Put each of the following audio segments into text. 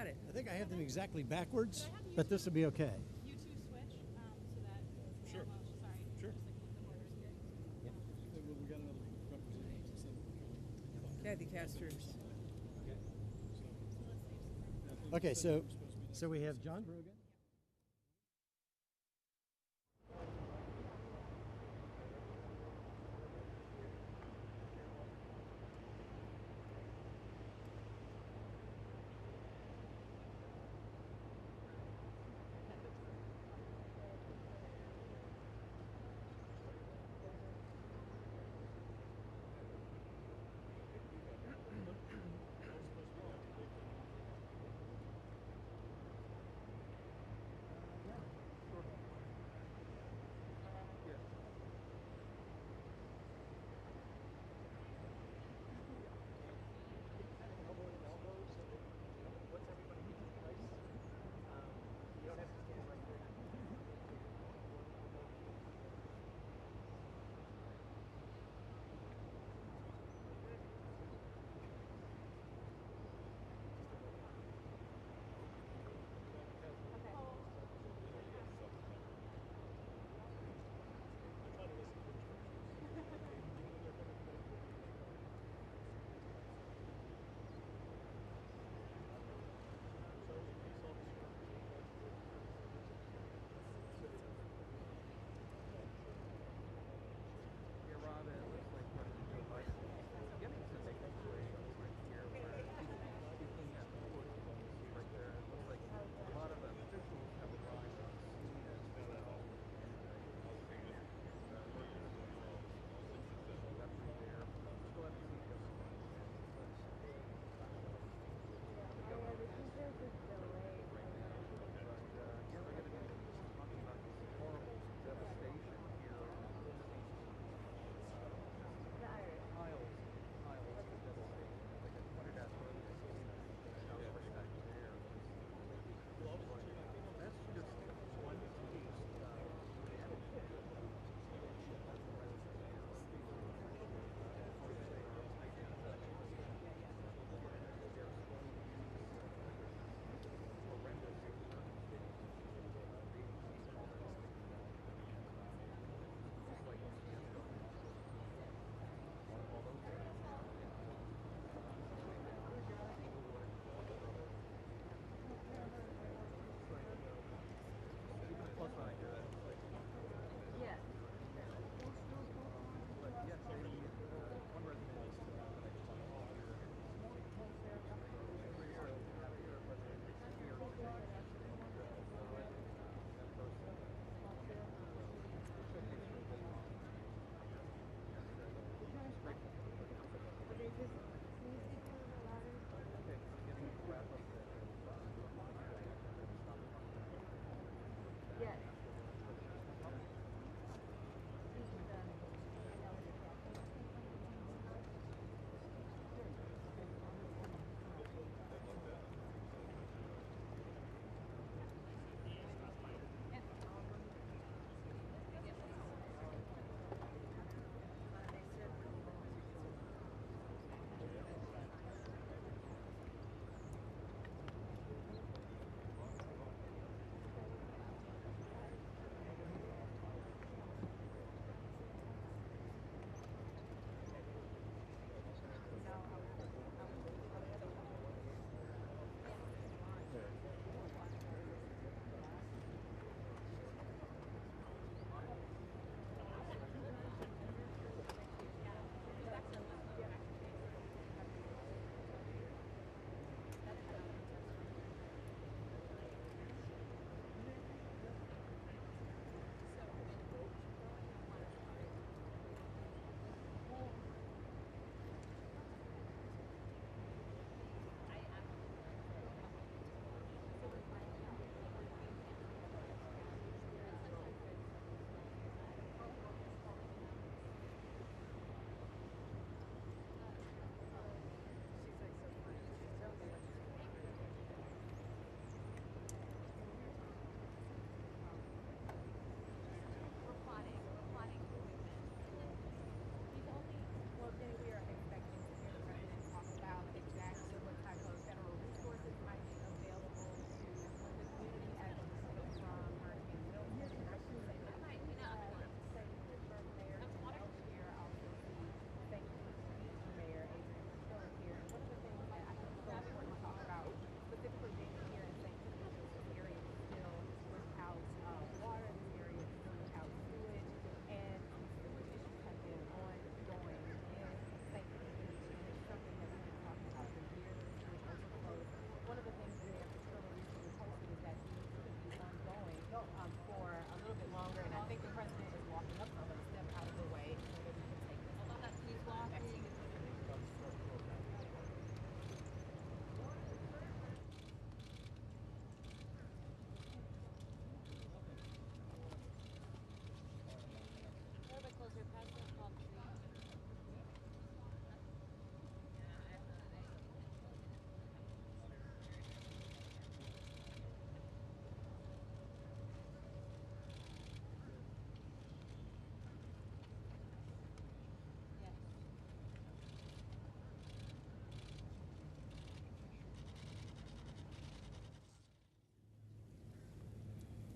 got it. I think I have them exactly backwards, but this will be okay. You two switch so that. Sure. Sorry. Sure. Just like the borders here. We got another representative. Kathy Casters. Okay, so we have John Brogan.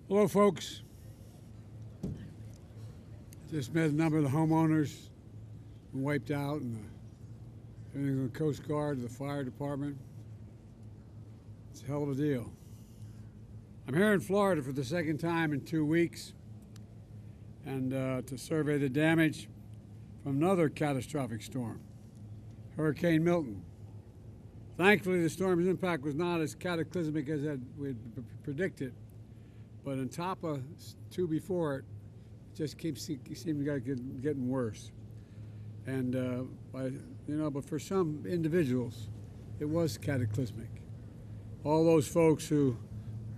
Hello, folks. Just met a number of the homeowners who wiped out, and everything from the Coast Guard to the fire department. It's a hell of a deal. I'm here in Florida for the second time in 2 weeks, and to survey the damage from another catastrophic storm, Hurricane Milton. Thankfully, the storm's impact was not as cataclysmic as we had predicted, but on top of two before it, just seemed to get getting worse. And but for some individuals, it was cataclysmic. All those folks who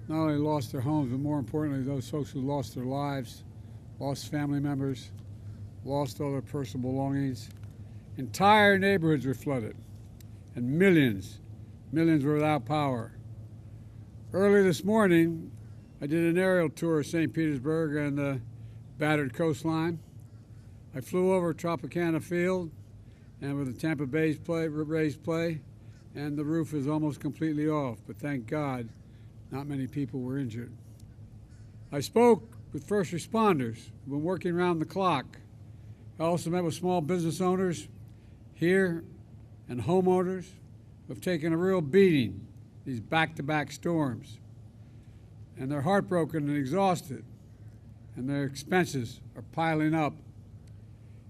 not only lost their homes, but more importantly, those folks who lost their lives, lost family members, lost all their personal belongings. Entire neighborhoods were flooded, and millions were without power. Early this morning, I did an aerial tour of St. Petersburg and the battered coastline. I flew over Tropicana Field and with the Tampa Bay raised play, and the roof is almost completely off, but thank God not many people were injured. I spoke with first responders who've been working around the clock. I also met with small business owners here and homeowners who have taken a real beating these back-to-back storms. And they're heartbroken and exhausted, and their expenses are piling up.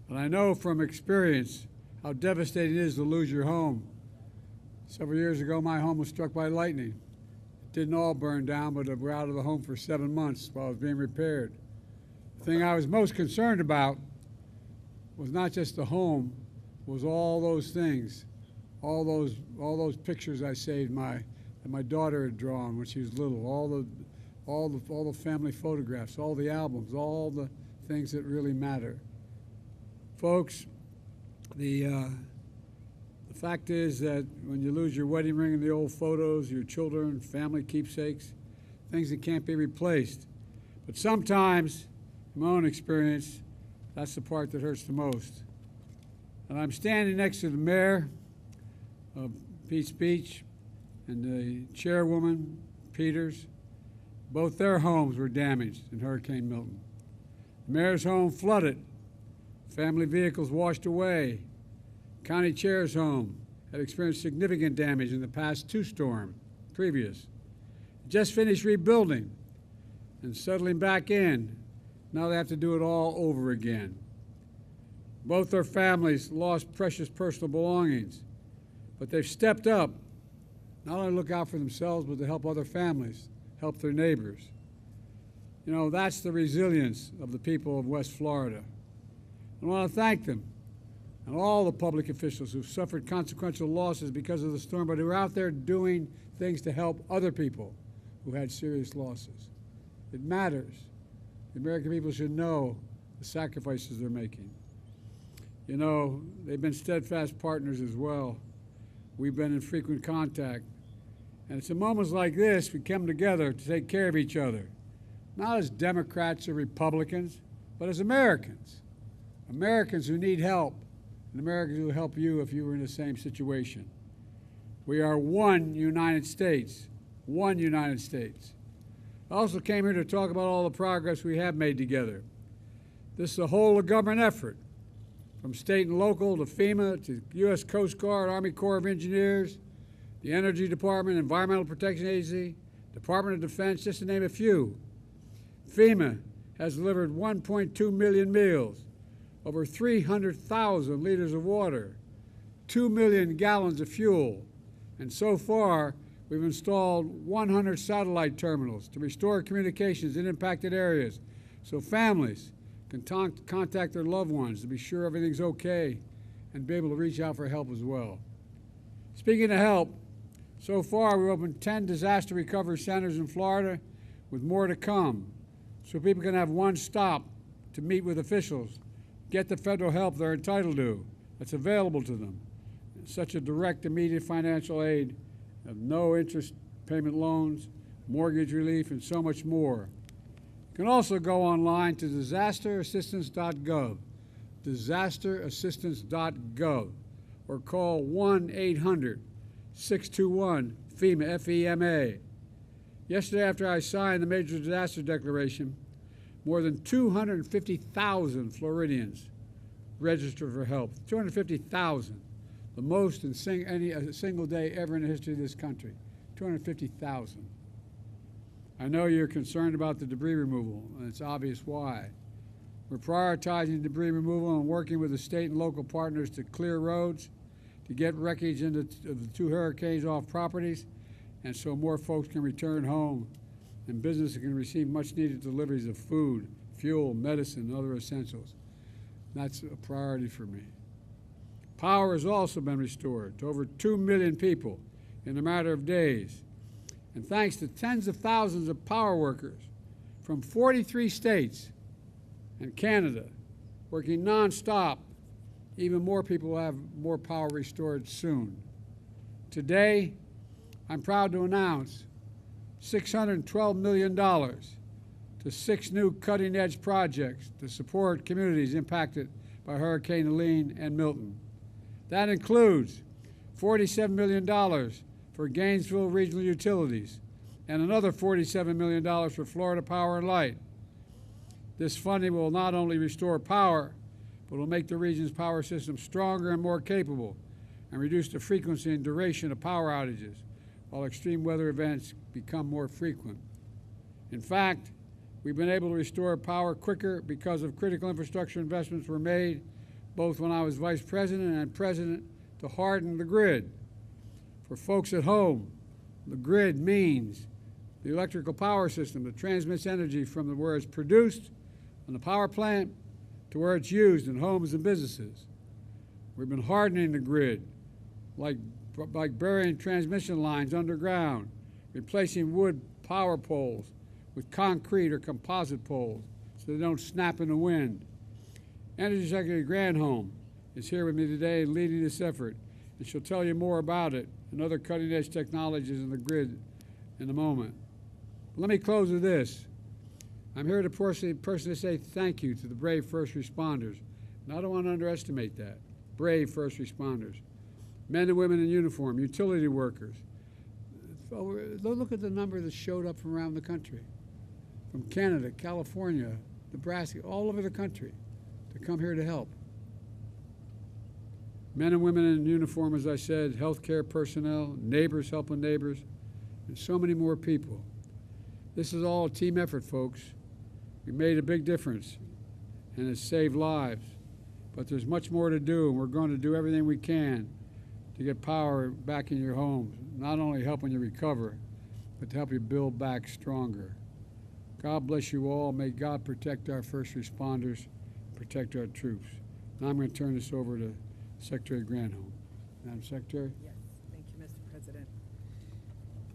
And I know from experience how devastating it is to lose your home. Several years ago, my home was struck by lightning. It didn't all burn down, but we were out of the home for 7 months while it was being repaired. The thing I was most concerned about was not just the home, was all those things, all those pictures I saved that my daughter had drawn when she was little, all the family photographs, all the albums, all the things that really matter. Folks, the fact is that when you lose your wedding ring and the old photos, your children, family keepsakes, things that can't be replaced. But sometimes, in my own experience, that's the part that hurts the most. And I'm standing next to the mayor of Peach Beach and the chairwoman, Peters. Both their homes were damaged in Hurricane Milton. The mayor's home flooded, family vehicles washed away. County chair's home had experienced significant damage in the past two storms previous. Just finished rebuilding and settling back in. Now they have to do it all over again. Both their families lost precious personal belongings, but they've stepped up, not only to look out for themselves, but to help other families, help their neighbors. You know, that's the resilience of the people of West Florida. I want to thank them and all the public officials who've suffered consequential losses because of the storm, but who are out there doing things to help other people who had serious losses. It matters. The American people should know the sacrifices they're making. You know, they've been steadfast partners as well. We've been in frequent contact. And it's in moments like this we come together to take care of each other, not as Democrats or Republicans, but as Americans. Americans who need help, and Americans who will help you if you were in the same situation. We are one United States, one United States. I also came here to talk about all the progress we have made together. This is a whole of government effort, from state and local to FEMA to U.S. Coast Guard, Army Corps of Engineers, the Energy Department, Environmental Protection Agency, Department of Defense, just to name a few. FEMA has delivered 1.2 million meals, over 300,000 liters of water, 2 million gallons of fuel, and so far we've installed 100 satellite terminals to restore communications in impacted areas so families can contact their loved ones to be sure everything's okay and be able to reach out for help as well. Speaking of help, so far we've opened 10 disaster recovery centers in Florida with more to come so people can have one stop to meet with officials, get the federal help they're entitled to that's available to them. Such a direct, immediate financial aid of no interest payment loans, mortgage relief, and so much more. You can also go online to disasterassistance.gov, disasterassistance.gov, or call 1-800-621-FEMA, F-E-M-A. Yesterday, after I signed the Major Disaster Declaration, more than 250,000 Floridians registered for help. 250,000, the most in a single day ever in the history of this country. 250,000. I know you're concerned about the debris removal, and it's obvious why. We're prioritizing debris removal and working with the state and local partners to clear roads, to get wreckage of the two hurricanes off properties, and so more folks can return home and businesses can receive much needed deliveries of food, fuel, medicine, and other essentials. That's a priority for me. Power has also been restored to over 2 million people in a matter of days. And thanks to tens of thousands of power workers from 43 states and Canada working nonstop, even more people will have more power restored soon. Today, I'm proud to announce $612 million to 6 new cutting-edge projects to support communities impacted by Hurricane Helene and Milton. That includes $47 million for Gainesville Regional Utilities and another $47 million for Florida Power and Light. This funding will not only restore power, but will make the region's power system stronger and more capable and reduce the frequency and duration of power outages while extreme weather events become more frequent. In fact, we've been able to restore power quicker because of critical infrastructure investments were made both when I was vice president and president to harden the grid. For folks at home, the grid means the electrical power system that transmits energy from where it's produced on the power plant to where it's used in homes and businesses. We've been hardening the grid, like burying transmission lines underground, replacing wood power poles with concrete or composite poles so they don't snap in the wind. Energy Secretary Granholm is here with me today leading this effort, and she'll tell you more about it and other cutting-edge technologies in the grid in a moment. But let me close with this. I'm here to personally say thank you to the brave first responders, and I don't want to underestimate that. Brave first responders, men and women in uniform, utility workers. Look at the number that showed up from around the country, from Canada, California, Nebraska, all over the country to come here to help. Men and women in uniform, as I said, healthcare personnel, neighbors helping neighbors, and so many more people. This is all a team effort, folks. We made a big difference, and it's saved lives. But there's much more to do, and we're going to do everything we can to get power back in your homes, not only helping you recover, but to help you build back stronger. God bless you all. May God protect our first responders, protect our troops. Now I'm going to turn this over to Secretary Granholm. Madam Secretary? Yes, thank you, Mr. President.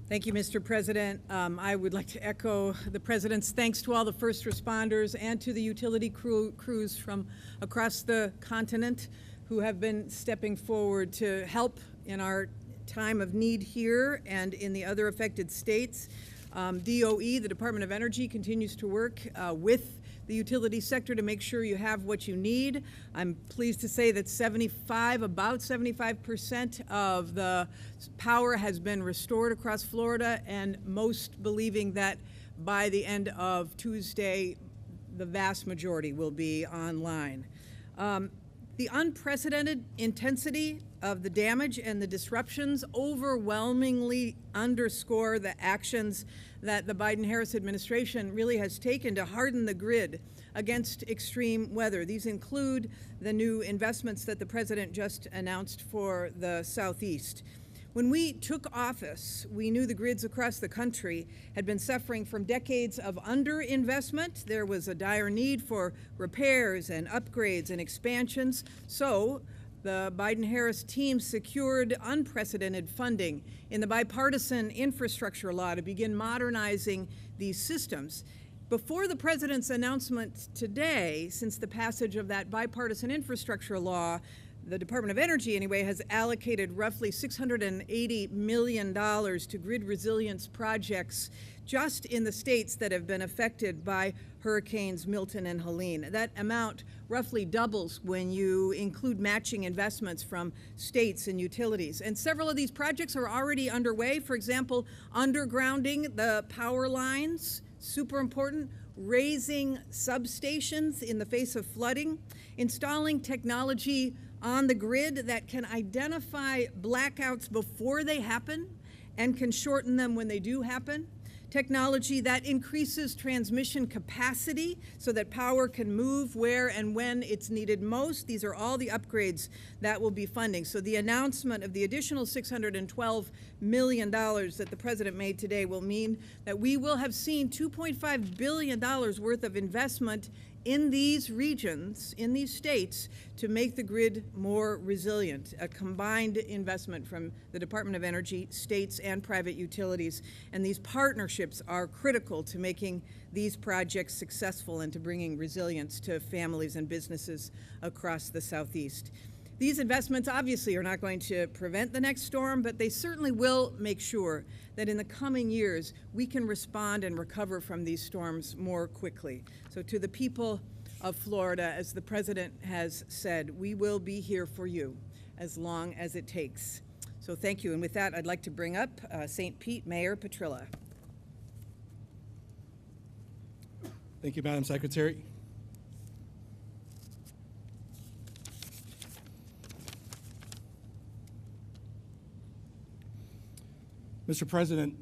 Thank you, Mr. President. I would like to echo the President's thanks to all the first responders and to the utility crews from across the continent who have been stepping forward to help in our time of need here and in the other affected states. DOE, the Department of Energy, continues to work with the utility sector to make sure you have what you need. I'm pleased to say that about 75% of the power has been restored across Florida, and most believing that by the end of Tuesday, the vast majority will be online. The unprecedented intensity of the damage and the disruptions overwhelmingly underscore the actions that the Biden-Harris administration really has taken to harden the grid against extreme weather. These include the new investments that the President just announced for the Southeast. When we took office, we knew the grids across the country had been suffering from decades of underinvestment. There was a dire need for repairs and upgrades and expansions. So the Biden-Harris team secured unprecedented funding in the bipartisan infrastructure law to begin modernizing these systems. Before the President's announcement today, since the passage of that bipartisan infrastructure law, the Department of Energy anyway, has allocated roughly $680 million to grid resilience projects just in the states that have been affected by Hurricanes Milton and Helene. That amount roughly doubles when you include matching investments from states and utilities. And several of these projects are already underway. For example, undergrounding the power lines, super important, raising substations in the face of flooding, installing technology on the grid that can identify blackouts before they happen and can shorten them when they do happen, technology that increases transmission capacity so that power can move where and when it's needed most. These are all the upgrades that will be funding. So the announcement of the additional $612 million that the President made today will mean that we will have seen $2.5 billion worth of investment in these regions, in these states, to make the grid more resilient, a combined investment from the Department of Energy, states, and private utilities. And these partnerships are critical to making these projects successful and to bringing resilience to families and businesses across the Southeast. These investments obviously are not going to prevent the next storm, but they certainly will make sure that in the coming years we can respond and recover from these storms more quickly. So to the people of Florida, as the President has said, we will be here for you as long as it takes. So thank you. And with that, I'd like to bring up St. Pete Mayor Petrilla. Thank you, Madam Secretary. Mr. President,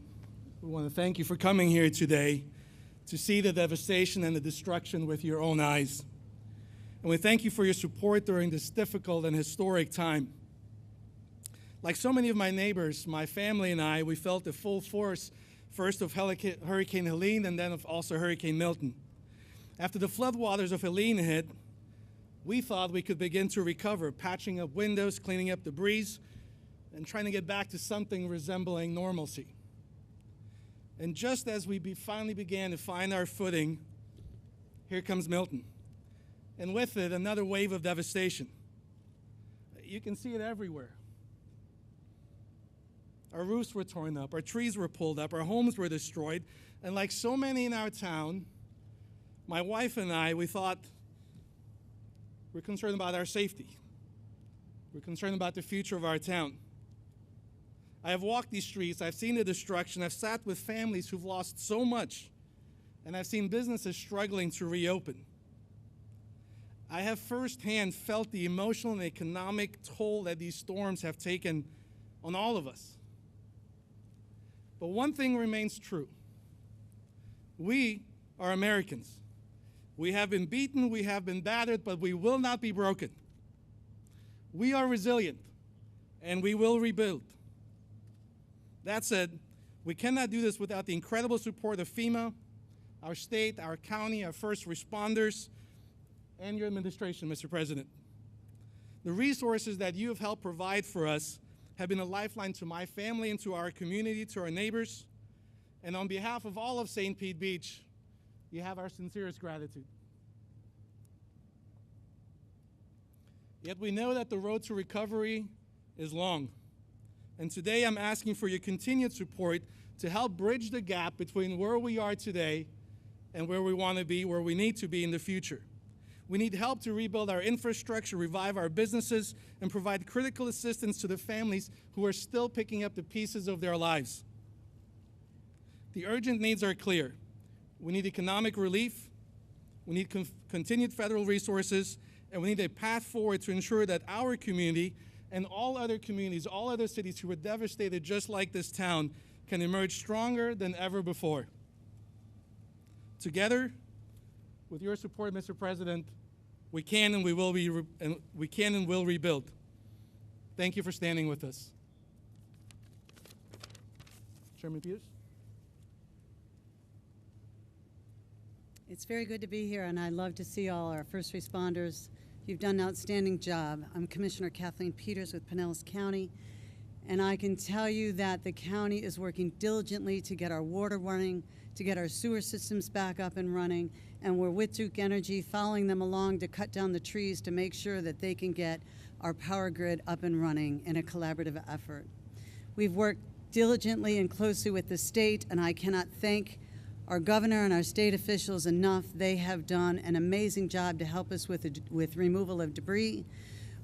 we want to thank you for coming here today to see the devastation and the destruction with your own eyes. And we thank you for your support during this difficult and historic time. Like so many of my neighbors, my family and I, we felt the full force, first of Hurricane Helene and then of also Hurricane Milton. After the floodwaters of Helene hit, we thought we could begin to recover, patching up windows, cleaning up debris, and trying to get back to something resembling normalcy. And just as we finally began to find our footing, here comes Milton. And with it, another wave of devastation. You can see it everywhere. Our roofs were torn up, our trees were pulled up, our homes were destroyed, and like so many in our town, my wife and I, we thought, we're concerned about our safety. We're concerned about the future of our town. I have walked these streets, I've seen the destruction, I've sat with families who've lost so much, and I've seen businesses struggling to reopen. I have firsthand felt the emotional and economic toll that these storms have taken on all of us. But one thing remains true. We are Americans. We have been beaten, we have been battered, but we will not be broken. We are resilient, and we will rebuild. That said, we cannot do this without the incredible support of FEMA, our state, our county, our first responders, and your administration, Mr. President. The resources that you have helped provide for us have been a lifeline to my family and to our community, to our neighbors. And on behalf of all of St. Pete Beach, you have our sincerest gratitude. Yet we know that the road to recovery is long. And today I'm asking for your continued support to help bridge the gap between where we are today and where we want to be, where we need to be in the future. We need help to rebuild our infrastructure, revive our businesses, and provide critical assistance to the families who are still picking up the pieces of their lives. The urgent needs are clear. We need economic relief, we need continued federal resources, and we need a path forward to ensure that our community and all other communities, all other cities who were devastated just like this town can emerge stronger than ever before. Together, with your support, Mr. President, we can and will rebuild. Thank you for standing with us. Chairman Peters? It's very good to be here, and I love to see all our first responders. You've done an outstanding job. I'm Commissioner Kathleen Peters with Pinellas County, and I can tell you that the county is working diligently to get our water running, to get our sewer systems back up and running, and we're with Duke Energy, following them along to cut down the trees to make sure that they can get our power grid up and running in a collaborative effort. We've worked diligently and closely with the state, and I cannot thank our governor and our state officials enough. They have done an amazing job to help us with removal of debris,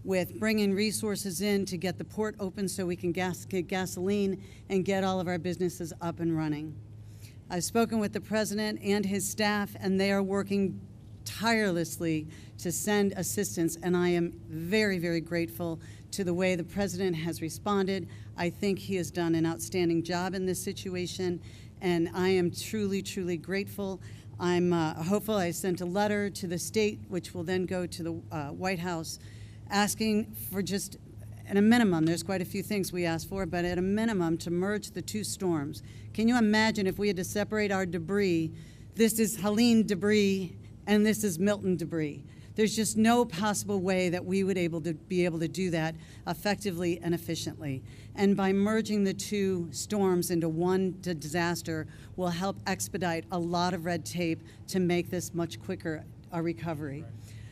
with bringing resources in to get the port open so we can get gasoline and get all of our businesses up and running. I've spoken with the president and his staff, and they are working tirelessly to send assistance, and I am very, very grateful to the way the president has responded. I think he has done an outstanding job in this situation, and I am truly, truly grateful. I'm hopeful. I sent a letter to the state, which will then go to the White House, asking for just, at a minimum, there's quite a few things we asked for, but at a minimum, to merge the two storms. Can you imagine if we had to separate our debris? This is Helene debris, and this is Milton debris. There's just no possible way that we would be able to do that effectively and efficiently. And by merging the two storms into one disaster will help expedite a lot of red tape to make this much quicker a recovery.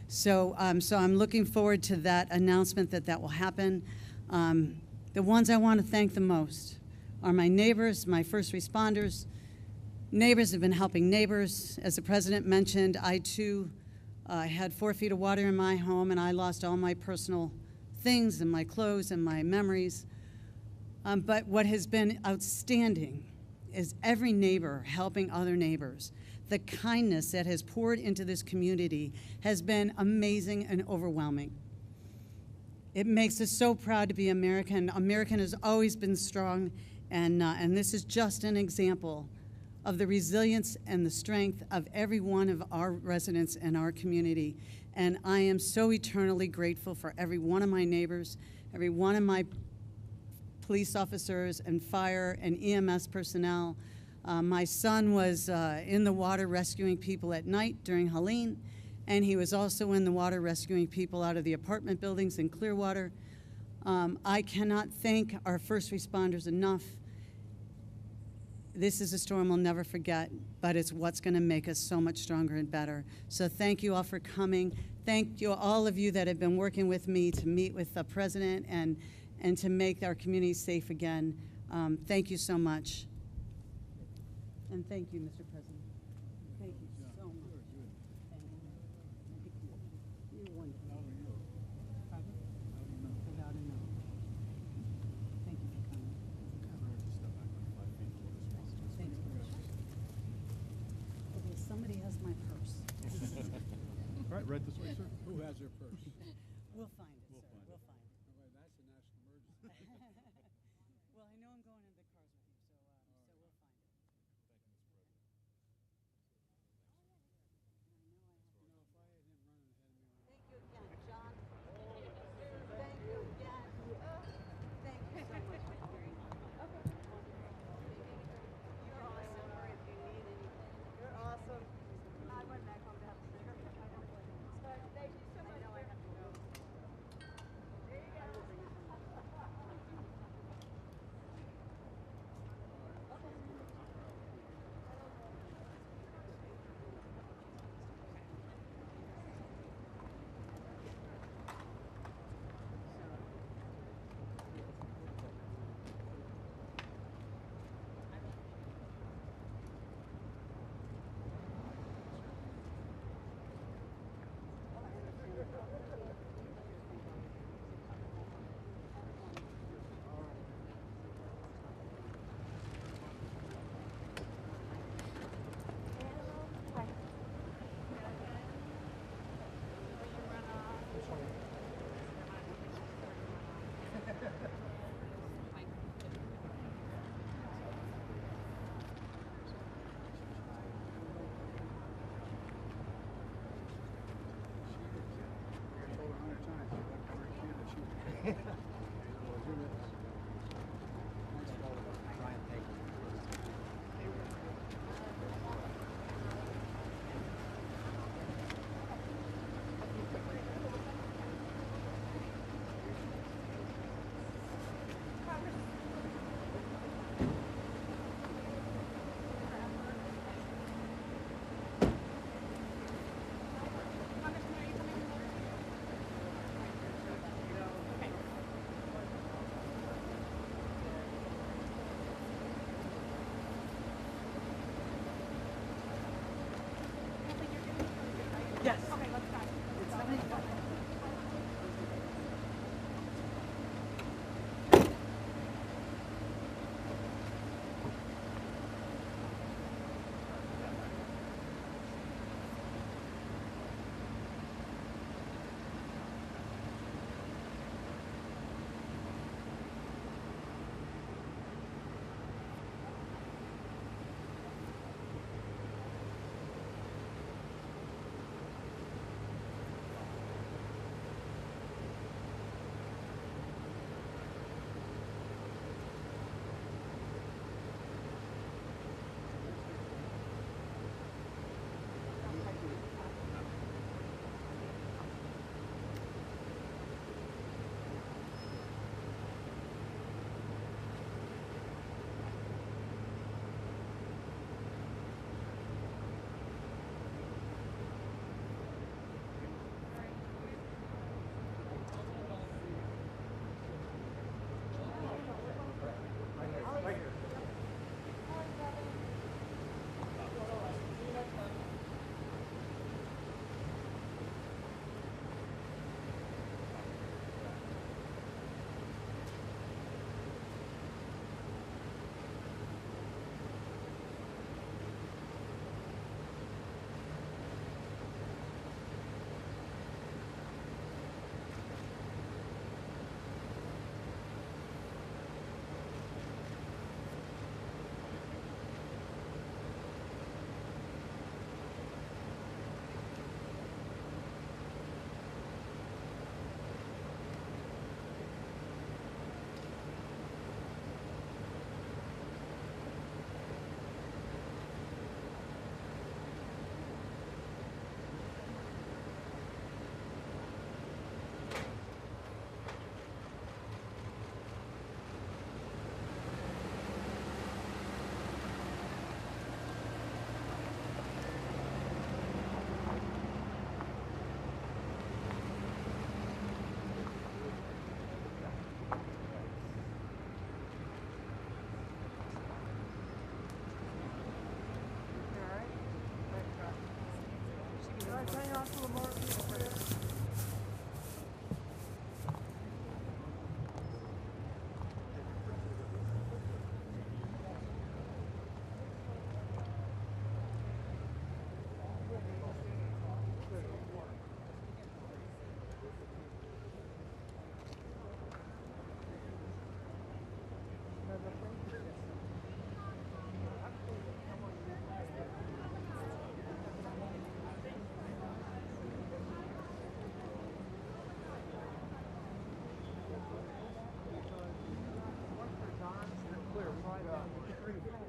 So I'm looking forward to that announcement that will happen. The ones I want to thank the most are my neighbors, my first responders. Neighbors have been helping neighbors. As the president mentioned, I too had 4 feet of water in my home, and I lost all my personal things and my clothes and my memories. But what has been outstanding is every neighbor helping other neighbors. The kindness that has poured into this community has been amazing and overwhelming. It makes us so proud to be American. American has always been strong, and this is just an example of the resilience and the strength of every one of our residents in our community. And I am so eternally grateful for every one of my neighbors, every one of my police officers and fire and EMS personnel. My son was in the water rescuing people at night during Helene, and he was also in the water rescuing people out of the apartment buildings in Clearwater. I cannot thank our first responders enough. This is a storm we'll never forget, but it's what's going to make us so much stronger and better. So thank you all for coming. Thank you, all of you that have been working with me to meet with the president and to make our community safe again. Thank you so much. And thank you, Mr. President. Thank you so much. Thank you. You're wonderful. Pardon? Without a no. Thank you for coming. Thank you. Okay, somebody has my purse. All right, right this way, sir. Who has their purse? We'll find it, sir. find We'll find it. All right, that's a national emergency. Well, I know I'm going into the cars with you, so we'll find it. Thank you again, John. Thank you again. Thank you so much. You're awesome. If you need anything. You're awesome. I went back home to have a cigarette. Thank you so much. I know I have to go. There you go. Bring it forward.